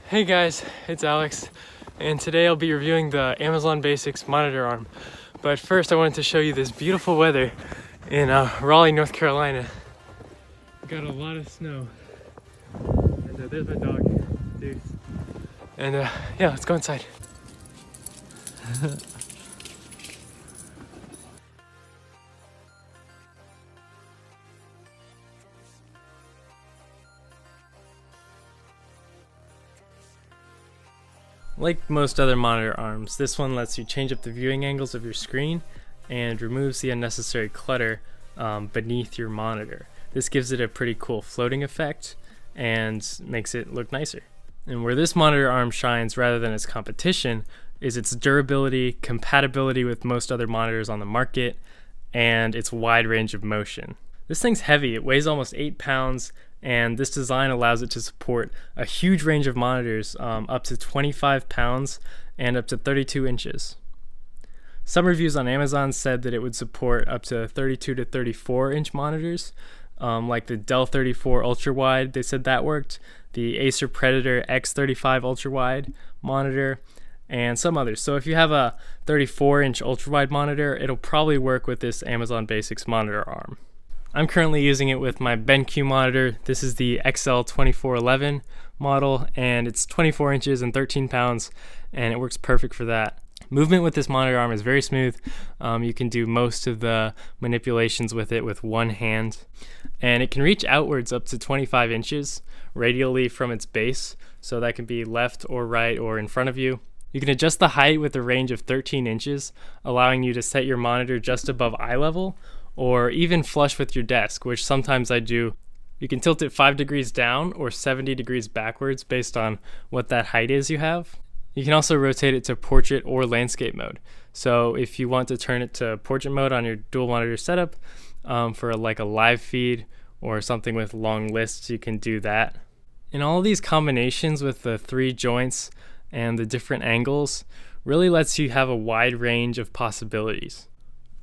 Hey guys, it's Alex, and today I'll be reviewing the Amazon Basics monitor arm. But first I wanted to show you this beautiful weather in Raleigh, North Carolina. We got a lot of snow, and there's my dog, Deuce. And yeah, let's go inside. Like most other monitor arms, this one lets you change up the viewing angles of your screen and removes the unnecessary clutter beneath your monitor. This gives it a pretty cool floating effect and makes it look nicer. And where this monitor arm shines rather than its competition is its durability, compatibility with most other monitors on the market, and its wide range of motion. This thing's heavy, it weighs almost 8 pounds, and this design allows it to support a huge range of monitors, up to 25 pounds and up to 32 inches. Some reviews on Amazon said that it would support up to 32 to 34 inch monitors, like the Dell 34 ultra wide. They said that worked. The Acer Predator X35 ultra wide monitor, and some others. So if you have a 34 inch ultra wide monitor, it'll probably work with this Amazon Basics monitor arm. I'm currently using it with my BenQ monitor. This is the XL2411 model, and it's 24 inches and 13 pounds, and it works perfect for that. Movement with this monitor arm is very smooth. You can do most of the manipulations with it with one hand, and it can reach outwards up to 25 inches radially from its base, so that can be left or right or in front of you. You can adjust the height with a range of 13 inches, allowing you to set your monitor just above eye level, or even flush with your desk, which sometimes I do. You can tilt it 5 degrees down or 70 degrees backwards based on what that height is you have. You can also rotate it to portrait or landscape mode. So if you want to turn it to portrait mode on your dual monitor setup, for like a live feed or something with long lists, you can do that. And all of these combinations with the 3 joints and the different angles really lets you have a wide range of possibilities.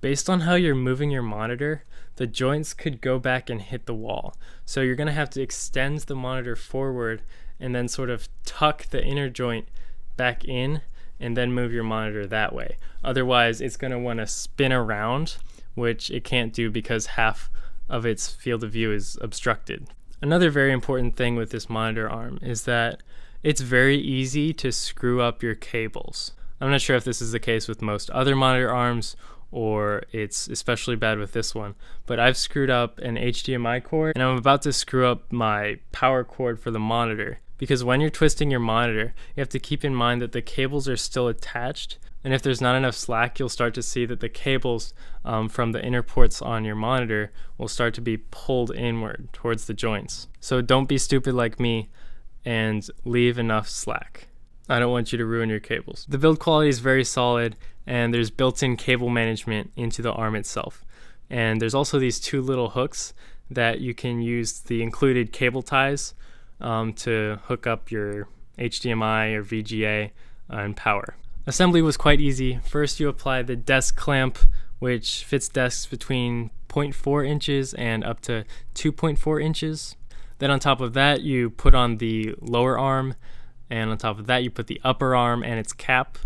Based on how you're moving your monitor, the joints could go back and hit the wall. So you're going to have to extend the monitor forward and then sort of tuck the inner joint back in and then move your monitor that way. Otherwise, it's going to want to spin around, which it can't do because half of its field of view is obstructed. Another very important thing with this monitor arm is that it's very easy to screw up your cables. I'm not sure if this is the case with most other monitor arms, or it's especially bad with this one, but I've screwed up an HDMI cord, and I'm about to screw up my power cord for the monitor, because when you're twisting your monitor, you have to keep in mind that the cables are still attached, and if there's not enough slack, you'll start to see that the cables from the inner ports on your monitor will start to be pulled inward towards the joints. So don't be stupid like me and leave enough slack. I don't want you to ruin your cables. The build quality is very solid, and there's built-in cable management into the arm itself. And there's also these 2 little hooks that you can use the included cable ties to hook up your HDMI or VGA and power. Assembly was quite easy. First you apply the desk clamp, which fits desks between 0.4 inches and up to 2.4 inches. Then on top of that you put on the lower arm, and on top of that you put the upper arm and its cap.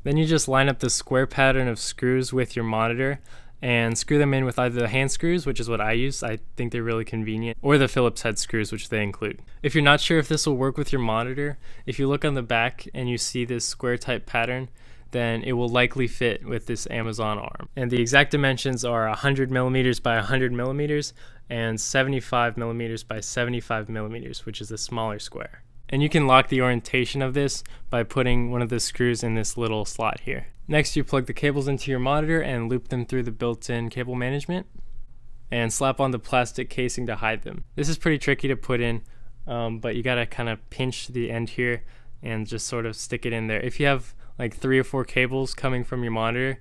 Then you just line up the square pattern of screws with your monitor and screw them in with either the hand screws, which is what I use, I think they're really convenient, or the Phillips head screws, which they include. If you're not sure if this will work with your monitor, if you look on the back and you see this square type pattern, then it will likely fit with this Amazon arm. And the exact dimensions are 100 millimeters by 100 millimeters and 75 millimeters by 75 millimeters, which is the smaller square. And you can lock the orientation of this by putting one of the screws in this little slot here. Next, you plug the cables into your monitor and loop them through the built-in cable management and slap on the plastic casing to hide them. This is pretty tricky to put in, but you gotta kind of pinch the end here and just sort of stick it in there. If you have like 3 or 4 cables coming from your monitor,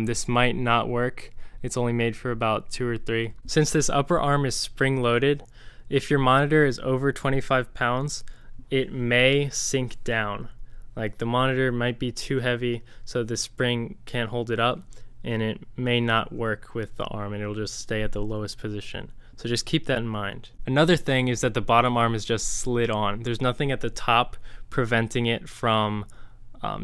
this might not work. It's only made for about 2 or 3. Since this upper arm is spring-loaded, if your monitor is over 25 pounds, it may sink down. Like the monitor might be too heavy, so the spring can't hold it up, and it may not work with the arm, and it'll just stay at the lowest position. So just keep that in mind. Another thing is that the bottom arm is just slid on. There's nothing at the top preventing it from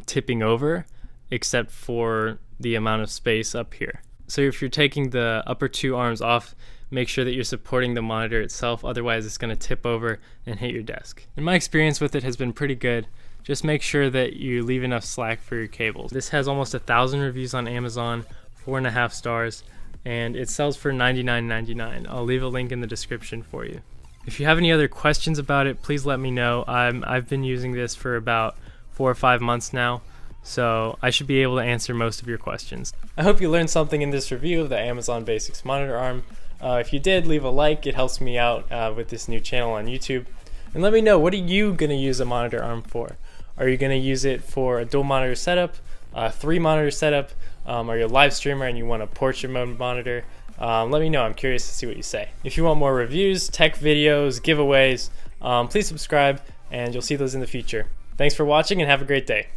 tipping over except for the amount of space up here. So if you're taking the upper two arms off, make sure that you're supporting the monitor itself, otherwise it's going to tip over and hit your desk. And my experience with it has been pretty good. Just make sure that you leave enough slack for your cables. This has almost 1,000 reviews on Amazon, 4.5 stars, and it sells for $99.99. I'll leave a link in the description for you. If you have any other questions about it, please let me know. I've been using this for about 4 or 5 months now, so I should be able to answer most of your questions. I hope you learned something in this review of the Amazon Basics monitor arm. If you did, leave a like. It helps me out with this new channel on YouTube. And let me know, what are you going to use a monitor arm for? Are you going to use it for a dual monitor setup, a 3 monitor setup? Are you a live streamer and you want a portrait mode monitor? Let me know. I'm curious to see what you say. If you want more reviews, tech videos, giveaways, please subscribe and you'll see those in the future. Thanks for watching and have a great day.